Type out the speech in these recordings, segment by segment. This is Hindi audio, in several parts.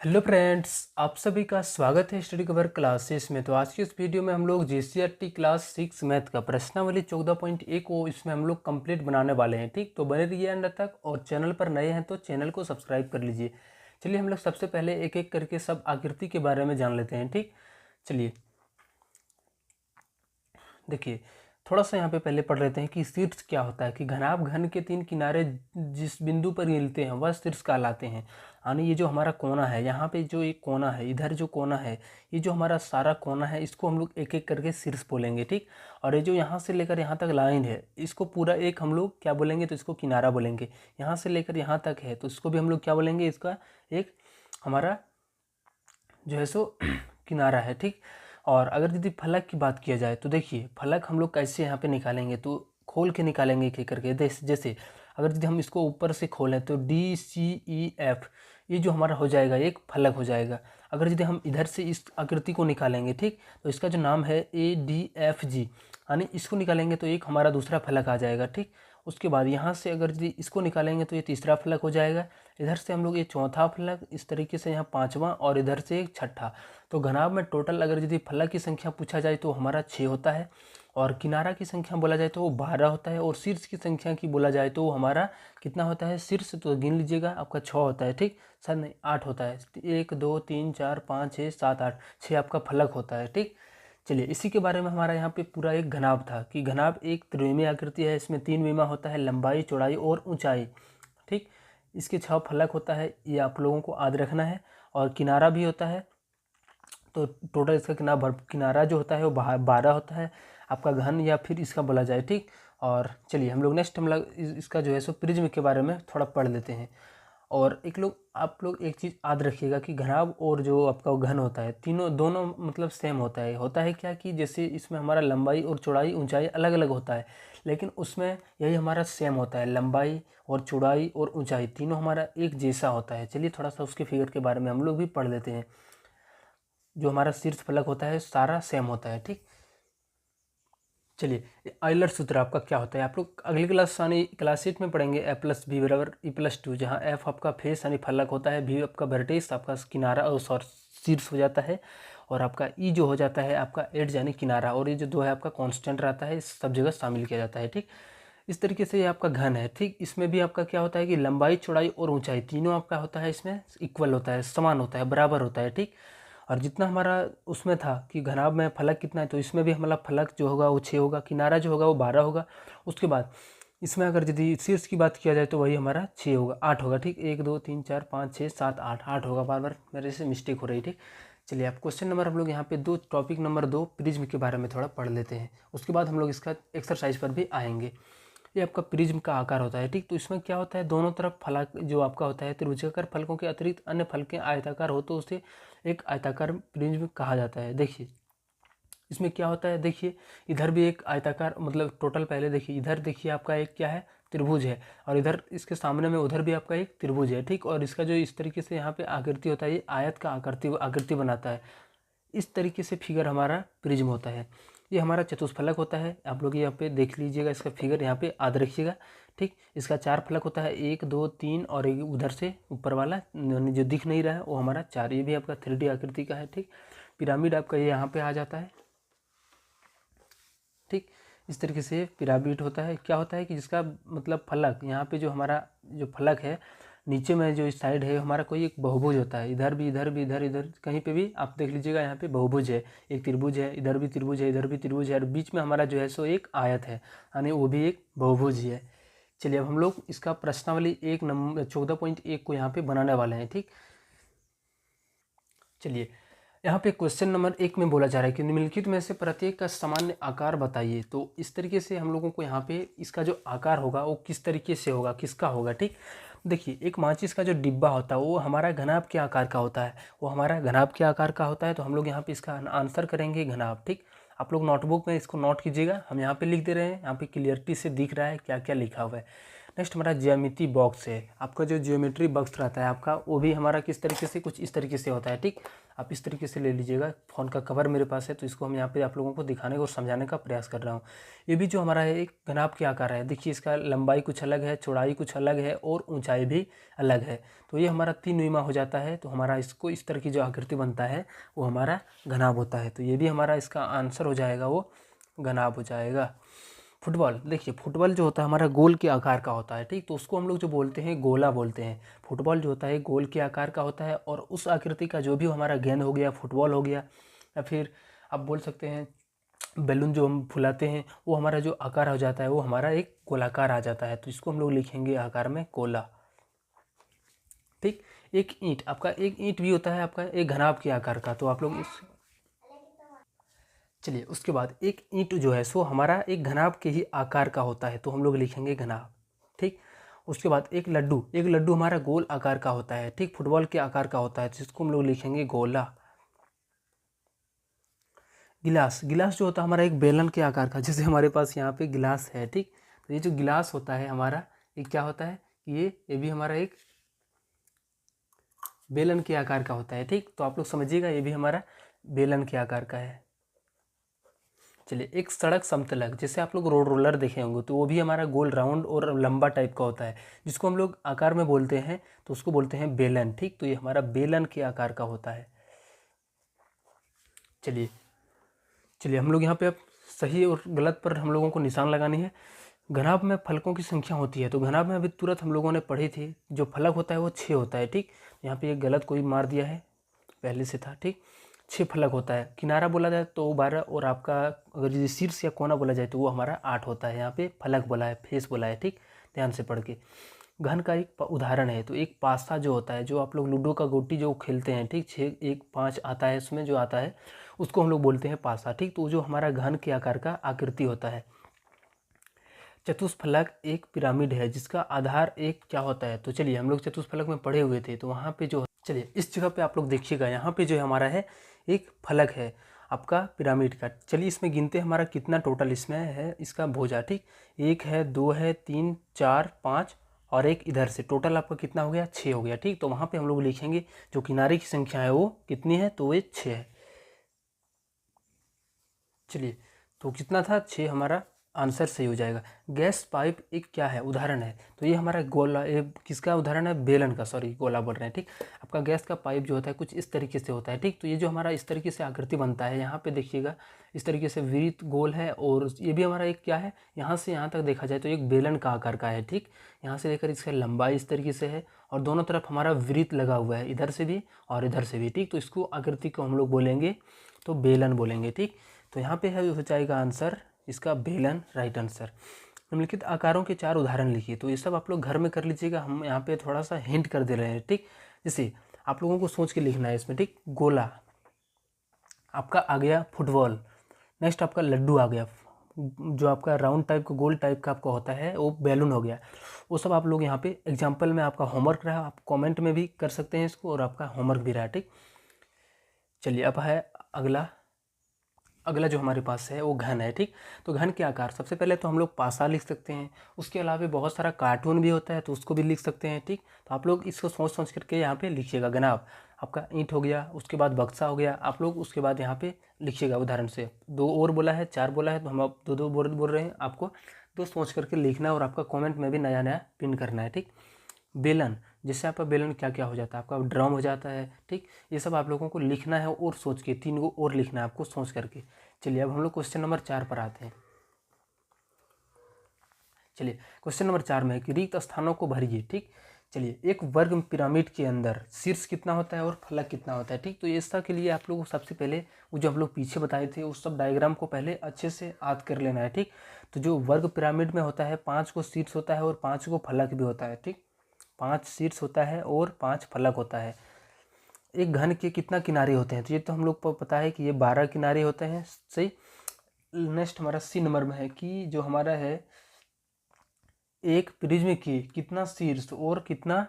हेलो फ्रेंड्स, आप सभी का स्वागत है स्टडी कवर क्लासेस में। तो आज की इस वीडियो में हम लोग जीसीईआरटी क्लास 6 मैथ का प्रश्नावली 14.1 को इसमें हम लोग कंप्लीट बनाने वाले हैं। ठीक, तो बने रहिए अंत तक और चैनल पर नए हैं तो चैनल को सब्सक्राइब कर लीजिए। चलिए हम लोग सबसे पहले एक एक करके सब आकृति के बारे में जान लेते हैं। ठीक, चलिए देखिए थोड़ा सा यहाँ पे पहले पढ़ लेते हैं कि शीर्ष क्या होता है। कि घनाभ घन के तीन किनारे जिस बिंदु पर मिलते हैं वह शीर्ष कहलाते हैं। यानी ये जो हमारा कोना है, यहाँ पे जो एक कोना है, इधर जो कोना है, ये जो हमारा सारा कोना है, इसको हम लोग एक एक करके शीर्ष बोलेंगे। ठीक, और ये जो यहाँ से लेकर यहाँ तक लाइन है, इसको पूरा एक हम लोग क्या बोलेंगे, तो इसको किनारा बोलेंगे। यहाँ से लेकर यहाँ तक है तो इसको भी हम लोग क्या बोलेंगे, इसका एक हमारा जो है सो किनारा है। ठीक, और अगर यदि फलक की बात किया जाए तो देखिए फलक हम लोग कैसे यहाँ पे निकालेंगे, तो खोल के निकालेंगे एक एक करके। जैसे अगर यदि हम इसको ऊपर से खोलें तो DCEF, ये जो हमारा हो जाएगा एक फलक हो जाएगा। अगर यदि हम इधर से इस आकृति को निकालेंगे, ठीक, तो इसका जो नाम है ADFG, यानी इसको निकालेंगे तो एक हमारा दूसरा फलक आ जाएगा। ठीक, उसके बाद यहाँ से अगर यदि इसको निकालेंगे तो ये तीसरा फलक हो जाएगा। इधर से हम लोग ये चौथा फलक, इस तरीके से यहाँ पांचवा, और इधर से एक छठा। तो घनाभ में टोटल अगर यदि फलक की संख्या पूछा जाए तो हमारा 6 होता है, और किनारा की संख्या बोला जाए तो वो 12 होता है, और शीर्ष की संख्या की बोला जाए तो वो हमारा कितना होता है, शीर्ष तो गिन लीजिएगा आपका 6 होता है। ठीक, सर नहीं 8 होता है। 1 2 3 4 5 6 7 8, 6 आपका फलक होता है। ठीक, चलिए इसी के बारे में हमारा यहाँ पे पूरा एक घनाभ था कि घनाभ एक त्रिविमीय आकृति है। इसमें 3 विमा होता है, लंबाई, चौड़ाई और ऊंचाई। ठीक, इसके 6 फलक होता है, ये आप लोगों को याद रखना है। और किनारा भी होता है, तो टोटल इसका किनारा जो होता है वो 12 होता है आपका घन, या फिर इसका बोला जाए। ठीक, और चलिए हम लोग नेक्स्ट हम लोग इसका जो है सो प्रिज्म के बारे में थोड़ा पढ़ लेते हैं। और आप लोग एक चीज़ याद रखिएगा कि घनाभ और जो आपका घन होता है, तीनों दोनों मतलब सेम होता है क्या कि जैसे इसमें हमारा लंबाई और चौड़ाई ऊंचाई अलग अलग होता है, लेकिन उसमें यही हमारा सेम होता है, लंबाई और चौड़ाई और ऊंचाई तीनों हमारा एक जैसा होता है। चलिए थोड़ा सा उसके फिगर के बारे में हम लोग भी पढ़ लेते हैं। जो हमारा शीर्ष फलक होता है सारा सेम होता है। ठीक, चलिए आइलर सूत्र आपका क्या होता है, आप लोग अगली क्लास यानी क्लास 8 में पढ़ेंगे। A+B बराबर E+2, जहाँ F आपका फेस यानी फलक होता है, B आपका वर्टेक्स आपका किनारा और शीर्ष हो जाता है, और आपका E जो हो जाता है आपका एड्ज यानी किनारा, और ये जो 2 है आपका कांस्टेंट रहता है, इस सब जगह शामिल किया जाता है। ठीक, इस तरीके से ये आपका घन है। ठीक, इसमें भी आपका क्या होता है कि लंबाई, चौड़ाई और ऊंचाई तीनों आपका होता है, इसमें इक्वल होता है, समान होता है, बराबर होता है। ठीक, और जितना हमारा उसमें था कि घनाभ में फलक कितना है, तो इसमें भी हमारा फलक जो होगा वो 6 होगा, किनारा जो होगा वो 12 होगा। उसके बाद इसमें अगर यदि शीर्ष की बात किया जाए तो वही हमारा 6 होगा, 8 होगा। ठीक, 1 2 3 4 5 6 7 8, 8 होगा। बार बार मेरे से मिस्टेक हो रही। ठीक, चलिए आप क्वेश्चन नंबर हम लोग यहाँ पे टॉपिक नंबर 2 प्रिज्म के बारे में थोड़ा पढ़ लेते हैं। उसके बाद हम लोग इसका एक्सरसाइज पर भी आएंगे। ये आपका प्रिज्म का आकार होता है। ठीक, तो इसमें क्या होता है, दोनों तरफ फलक जो आपका होता है त्रिभुजाकार फलकों के अतिरिक्त अन्य फलकें आयताकार हो तो उसे एक आयताकार प्रिज्म कहा जाता है। देखिए इसमें क्या होता है, देखिए इधर भी एक आयताकार मतलब टोटल, पहले देखिए इधर देखिए आपका एक क्या है, त्रिभुज है, और इधर इसके सामने में उधर भी आपका एक त्रिभुज है। ठीक, और इसका जो इस तरीके से यहाँ पे आकृति होता है, ये आयत का आकृति बनाता है। इस तरीके से फिगर हमारा प्रिज्म होता है। ये हमारा चतुष्फलक होता है, आप लोग यहाँ पे देख लीजिएगा, इसका फिगर यहाँ पे याद रखिएगा। ठीक, इसका 4 फलक होता है, 1 2 3, और एक उधर से ऊपर वाला जो दिख नहीं रहा है वो हमारा 4, ये भी आपका 3D आकृति का है। ठीक, पिरामिड आपका ये यहाँ पे आ जाता है। ठीक, इस तरीके से पिरामिड होता है। क्या होता है कि जिसका मतलब फलक यहाँ पे जो हमारा जो फलक है नीचे में जो इस साइड है हमारा कोई एक बहुभुज होता है, इधर भी इधर भी इधर इधर कहीं पे भी आप देख लीजिएगा, यहाँ पे बहुभुज है, एक त्रिभुज है, इधर भी त्रिभुज है, इधर भी त्रिभुज है, और बीच में हमारा जो है सो एक आयत है, यानी वो भी एक बहुभुज ही है। चलिए अब हम लोग इसका प्रश्नावली 1 नंबर 14.1 को यहाँ पे बनाने वाले हैं। ठीक, चलिए यहाँ पे क्वेश्चन नंबर 1 में बोला जा रहा है कि निम्नलिखित में से प्रत्येक का सामान्य आकार बताइए। तो इस तरीके से हम लोगों को यहाँ पे इसका जो आकार होगा वो किस तरीके से होगा, किसका होगा। ठीक, देखिए एक माचिस का जो डिब्बा होता है वो हमारा घनाभ के आकार का होता है, वो हमारा घनाभ के आकार का होता है। तो हम लोग यहाँ पे इसका आंसर करेंगे घनाभ। ठीक, आप लोग नोटबुक में इसको नोट कीजिएगा, हम यहाँ पे लिख दे रहे हैं, यहाँ पे क्लियरिटी से दिख रहा है क्या क्या लिखा हुआ है। नेक्स्ट हमारा ज्यामिति बॉक्स है। आपका जो ज्योमेट्री बॉक्स रहता है आपका, वो भी हमारा किस तरीके से, कुछ इस तरीके से होता है। ठीक, आप इस तरीके से ले लीजिएगा। फ़ोन का कवर मेरे पास है तो इसको हम यहाँ पे आप लोगों को दिखाने और समझाने का प्रयास कर रहा हूँ। ये भी जो हमारा है एक घनाभ के आकार है। देखिए इसका लंबाई कुछ अलग है, चौड़ाई कुछ अलग है और ऊंचाई भी अलग है। तो ये हमारा 3 नुमा हो जाता है। तो हमारा इसको इस तरह की जो आकृति बनता है वो हमारा घनाभ होता है। तो ये भी हमारा इसका आंसर हो जाएगा, वो घनाभ हो जाएगा। फुटबॉल, देखिए फुटबॉल जो होता है हमारा गोल के आकार का होता है। ठीक, तो उसको हम लोग जो बोलते हैं गोला बोलते हैं। फुटबॉल जो होता है गोल के आकार का होता है और उस आकृति का जो भी हमारा गेंद हो गया, फुटबॉल हो गया, या फिर आप बोल सकते हैं बैलून जो हम फुलाते हैं, वो हमारा जो आकार हो जाता है वो हमारा एक गोलाकार आ जाता है। तो इसको हम लोग लिखेंगे आकार में गोला। ठीक, एक ईंट, आपका एक ईंट भी होता है आपका एक घनाभ के आकार का। तो आप लोग इस, चलिए उसके बाद एक ईंट जो है सो हमारा एक घनाभ के ही आकार का होता है। तो हम लोग लिखेंगे घनाभ। ठीक, उसके बाद एक लड्डू हमारा गोल आकार का होता है। ठीक, फुटबॉल के आकार का होता है जिसको हम लोग लिखेंगे गोला। गिलास जो होता है हमारा एक बेलन के आकार का, जैसे हमारे पास यहाँ पे गिलास है। ठीक, तो ये जो गिलास होता है हमारा, ये क्या होता है, ये भी हमारा एक बेलन के आकार का होता है। ठीक, तो आप लोग समझिएगा ये भी हमारा बेलन के आकार का है। चलिए एक सड़क समतलक, जैसे आप लोग रोड रोलर देखे होंगे तो वो भी हमारा गोल राउंड और लंबा टाइप का होता है, जिसको हम लोग आकार में बोलते हैं तो उसको बोलते हैं बेलन। ठीक, तो ये हमारा बेलन के आकार का होता है। चलिए हम लोग यहाँ पे अब सही और गलत पर हम लोगों को निशान लगानी है। घनाभ में फलकों की संख्या होती है। तो घनाभ में अभी तुरंत हम लोगों ने पढ़ी थी, जो फलक होता है वो 6 होता है। ठीक, यहाँ पे एक गलत कोई मार दिया है, पहले से था। ठीक, 6 फलक होता है। किनारा बोला जाए तो वो 12, और आपका अगर यदि शीर्ष या कोना बोला जाए तो वो हमारा 8 होता है। यहाँ पे फलक बोला है, फेस बोला है। ठीक, ध्यान से पढ़ के। घन का एक उदाहरण है तो एक पासा जो होता है, जो आप लोग लूडो का गोटी जो खेलते हैं, ठीक, 6 1 5 आता है, उसमें जो आता है उसको हम लोग बोलते हैं पासा। ठीक, तो जो हमारा घन के आकार का आकृति होता है। चतुष्फलक एक पिरामिड है जिसका आधार एक क्या होता है। तो चलिए हम लोग चतुष्फलक में पढ़े हुए थे, तो वहाँ पे जो, चलिए इस जगह पे आप लोग देखिएगा, यहाँ पे जो है हमारा है एक फलक है आपका पिरामिड का। चलिए इसमें गिनते हैं हमारा कितना टोटल इसमें है इसका भुजा। ठीक, 1 है, 2 है, 3 4 5 और एक इधर से, टोटल आपका कितना हो गया, 6 हो गया। ठीक, तो वहाँ पे हम लोग लिखेंगे जो किनारे की संख्या है वो कितनी है, तो वो 6 है। चलिए तो कितना था, 6 हमारा आंसर सही हो जाएगा। गैस पाइप एक क्या है, उदाहरण है। तो ये हमारा गोला, ये किसका उदाहरण है, बेलन का, सॉरी गोला बोल रहे हैं। ठीक, आपका गैस का पाइप जो होता है कुछ इस तरीके से होता है। ठीक, तो ये जो हमारा इस तरीके से आकृति बनता है, यहाँ पे देखिएगा इस तरीके से वृत्त गोल है, और ये भी हमारा एक क्या है, यहाँ से यहाँ तक देखा जाए तो एक बेलन का आकार का है। ठीक, यहाँ से लेकर इसका लंबाई इस तरीके से है और दोनों तरफ हमारा वृत्त लगा हुआ है, इधर से भी और इधर से भी। ठीक, तो इसको आकृति को हम लोग बोलेंगे तो बेलन बोलेंगे। ठीक, तो यहाँ पे है हो जाएगा आंसर इसका बेलन, राइट आंसर। निम्नलिखित आकारों के 4 उदाहरण लिखिए। तो ये सब आप लोग घर में कर लीजिएगा, हम यहाँ पे थोड़ा सा हिंट कर दे रहे हैं। ठीक, जैसे आप लोगों को सोच के लिखना है इसमें। ठीक, गोला आपका आ गया, फुटबॉल, नेक्स्ट आपका लड्डू आ गया, जो आपका राउंड टाइप का गोल टाइप का आपका होता है वो बैलून हो गया। वो सब आप लोग यहाँ पे एग्जाम्पल में आपका होमवर्क रहा, आप कमेंट में भी कर सकते हैं इसको, और आपका होमवर्क भी रहा। ठीक, चलिए अब है अगला जो हमारे पास है वो घन है। ठीक, तो घन के आकार, सबसे पहले तो हम लोग पासा लिख सकते हैं, उसके अलावा बहुत सारा कार्टून भी होता है तो उसको भी लिख सकते हैं। ठीक, तो आप लोग इसको सोच सोच करके यहाँ पे लिखिएगा। घनाभ आपका ईंट हो गया, उसके बाद बक्सा हो गया, आप लोग उसके बाद यहाँ पे लिखिएगा उदाहरण से। 2 और बोला है, 4 बोला है, तो हम अब 2 बोल रहे हैं, आपको 2 सोच करके लिखना है और आपका कॉमेंट में भी नया नया पिन करना है। ठीक, बेलन, जिससे आपका बेलन क्या क्या हो जाता है, आपका ड्रम हो जाता है। ठीक, ये सब आप लोगों को लिखना है और सोच के, 3 को और लिखना है आपको सोच करके। चलिए अब हम लोग क्वेश्चन नंबर 4 पर आते हैं। चलिए क्वेश्चन नंबर 4 में कि रिक्त स्थानों को भरिए। ठीक, चलिए एक वर्ग पिरामिड के अंदर शीर्ष कितना होता है और फलक कितना होता है। ठीक, तो इसका के लिए आप लोगों को सबसे पहले वो जो हम लोग पीछे बताए थे उस सब डायग्राम को पहले अच्छे से याद कर लेना है। ठीक, तो जो वर्ग पिरामिड में होता है 5 को शीर्ष होता है और 5 को फलक भी होता है। ठीक, 5 शीर्ष होता है और 5 फलक होता है। एक घन के कितना किनारे होते हैं, तो ये तो हम लोग को पता है कि ये 12 किनारे होते हैं। सही, नेक्स्ट हमारा सी नंबर में है कि जो हमारा है एक प्रिज्म की कितना शीर्ष और कितना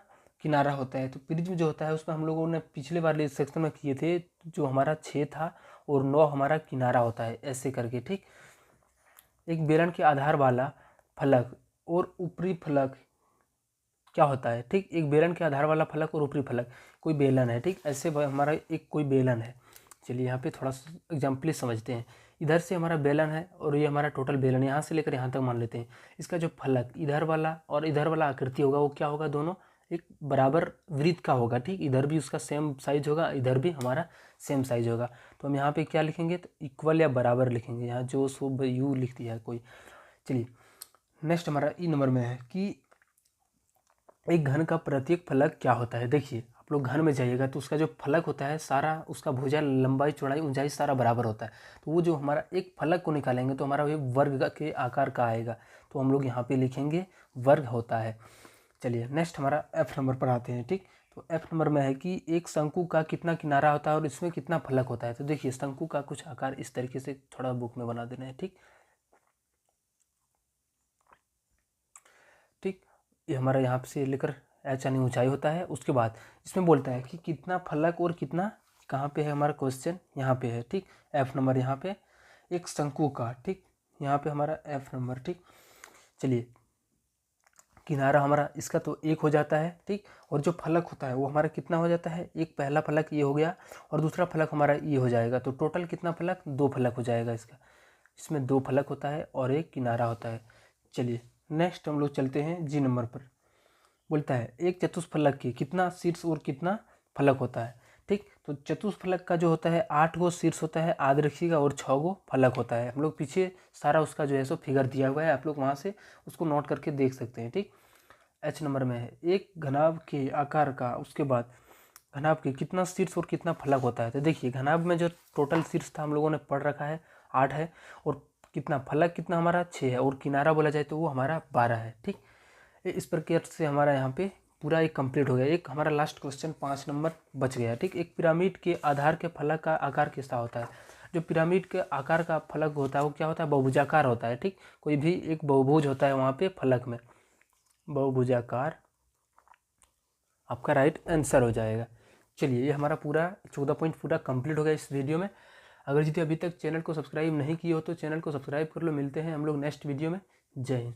किनारा होता है। तो प्रिज्म जो होता है उसमें हम लोगों ने पिछले वाले सेक्शन में किए थे, जो हमारा 6 था और 9 हमारा किनारा होता है, ऐसे करके। ठीक, एक बेलन के आधार वाला फलक और ऊपरी फलक क्या होता है, ठीक। एक बेलन के आधार वाला फलक और ऊपरी फलक, कोई बेलन है, ठीक। ऐसे हमारा एक कोई बेलन है। चलिए यहाँ पे थोड़ा सा एग्जाम्पली समझते हैं। इधर से हमारा बेलन है और ये हमारा टोटल बेलन, यहाँ से लेकर यहाँ तक मान लेते हैं। इसका जो फलक इधर वाला और इधर वाला आकृति होगा वो क्या होगा, दोनों एक बराबर वृत्त का होगा, ठीक। इधर भी उसका सेम साइज होगा, इधर भी हमारा सेम साइज होगा। तो हम यहाँ पे क्या लिखेंगे, तो इक्वल या बराबर लिखेंगे, यहाँ जो सो यू लिख दिया है कोई। चलिए नेक्स्ट हमारा ई नंबर में है कि एक घन का प्रत्येक फलक क्या होता है। देखिए आप लोग घन में जाइएगा तो उसका जो फलक होता है सारा, उसका भुजा, लंबाई, चौड़ाई, ऊंचाई सारा बराबर होता है। तो वो जो हमारा एक फलक को निकालेंगे तो हमारा ये वर्ग के आकार का आएगा, तो हम लोग यहाँ पे लिखेंगे वर्ग होता है। चलिए नेक्स्ट हमारा एफ नंबर पर आते हैं, ठीक। तो एफ नंबर में है कि एक शंकु का कितना किनारा होता है और इसमें कितना फलक होता है। तो देखिए शंकु का कुछ आकार इस तरीके से थोड़ा बुक में बना देना है, ठीक। ठीक, ये हमारा यहाँ से लेकर एच यानी ऊंचाई होता है। उसके बाद इसमें बोलता है कि कितना फलक और कितना, कहाँ पे है हमारा क्वेश्चन, यहाँ पे है, ठीक। एफ नंबर यहाँ पे एक शंकु का, ठीक, यहाँ पे हमारा एफ नंबर, ठीक। चलिए किनारा हमारा इसका तो एक हो जाता है, ठीक। और जो फलक होता है वो हमारा कितना हो जाता है, एक पहला फलक ये हो गया और दूसरा फलक हमारा ये हो जाएगा। तो टोटल कितना फलक, दो फलक हो जाएगा इसका। इसमें दो फलक होता है और एक किनारा होता है। चलिए नेक्स्ट हम लोग चलते हैं जी नंबर पर। बोलता है एक चतुष्फलक के कितना शीर्ष और कितना फलक होता है, ठीक। तो चतुष्फलक का जो होता है 8 गो शीर्ष होता है, याद रखिएगा, और 6 गो फलक होता है। हम लोग पीछे सारा उसका जो है सो फिगर दिया हुआ है, आप लोग वहाँ से उसको नोट करके देख सकते हैं, ठीक। एच नंबर में है एक घनाभ के आकार का, उसके बाद घनाभ के कितना शीर्ष और कितना फलक होता है। तो देखिए घनाभ में जो टोटल शीर्ष था हम लोगों ने पढ़ रखा है 8 है, और कितना फलक कितना हमारा 6 है, और किनारा बोला जाए तो वो हमारा 12 है, ठीक। इस प्रकार से हमारा यहाँ पे पूरा एक कंप्लीट हो गया। एक हमारा लास्ट क्वेश्चन 5 नंबर बच गया, ठीक। एक पिरामिड के आधार के फलक का आकार कैसा होता है। जो पिरामिड के आकार का फलक होता है वो क्या होता है, बहुभुजाकार होता है, ठीक। कोई भी एक बहुभुज होता है वहाँ पे फलक में, बहुभुजाकार आपका राइट आंसर हो जाएगा। चलिए ये हमारा पूरा 14 पॉइंट पूरा कंप्लीट हो गया इस वीडियो में। अगर यदि अभी तक चैनल को सब्सक्राइब नहीं किए हो तो चैनल को सब्सक्राइब कर लो। मिलते हैं हम लोग नेक्स्ट वीडियो में। जय हिंद।